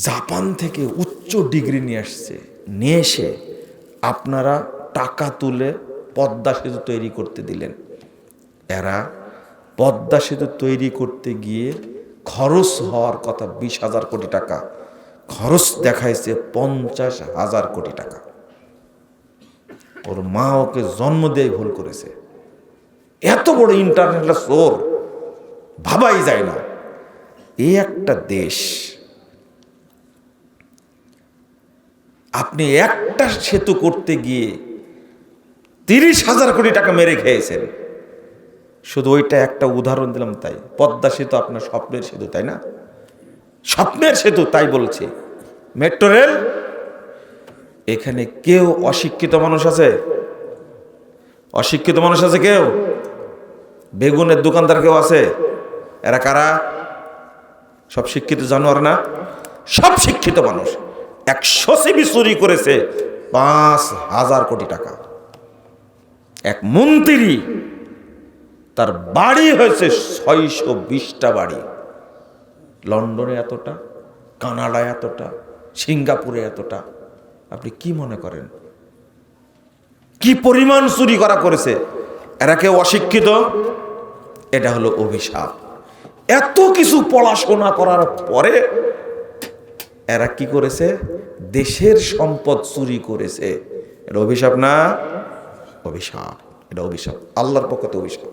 Japan থেকে উচ্চ degree নিয়ে আসছে, নিয়ে এসে আপনারা টাকা তুলে পদ্মা সেতু তৈরি করতে দিলেন। এরা পদ্মা সেতু তৈরি করতে গিয়ে খরচ হওয়ার কথা 20,000 কোটি টাকা, খরচ দেখাইছে 50,000 কোটি টাকা। ওর মা ওকে জন্ম দিয়ে ভুল করেছে। এত বড় ইন্টারন্যাশনাল চোর ভাবাই যায় না। এই একটা দেশ, আপনি একটা সেতু করতে গিয়ে 30,000 কোটি টাকা মেরে খেয়েছেন। শুধু ওইটা একটা উদাহরণ দিলাম। তাই পদ্মা সেতু আপনার স্বপ্নের সেতু, তাই না? স্বপ্নের সেতু, তাই বলছি। মেট্রো রেল, এখানে কেউ অশিক্ষিত মানুষ আছে? অশিক্ষিত মানুষ আছে কেউ? বেগুনের দোকানদার কেউ আছে? এরা কারা? সব শিক্ষিত জানোয়ার না? সব শিক্ষিত মানুষ। 100 সিবি চুরি করেছে 5,000 কোটি টাকা। এক মন্ত্রী, তার বাড়ি হয়েছে 620টা বাড়ি। লন্ডনে এতটা, কানাডায় এতটা, সিঙ্গাপুরে এতটা। আপনি কি মনে করেন কি পরিমাণ চুরি করা করেছে? এরা কেউ অশিক্ষিত? এটা হলো অভিশাপ। এত কিছু পড়াশোনা করার পরে এরা কি করেছে? দেশের সম্পদ চুরি করেছে। এটা অভিশাপ না? অভিশাপ, এটা অভিশাপ, আল্লাহর পক্ষ থেকে অভিশাপ।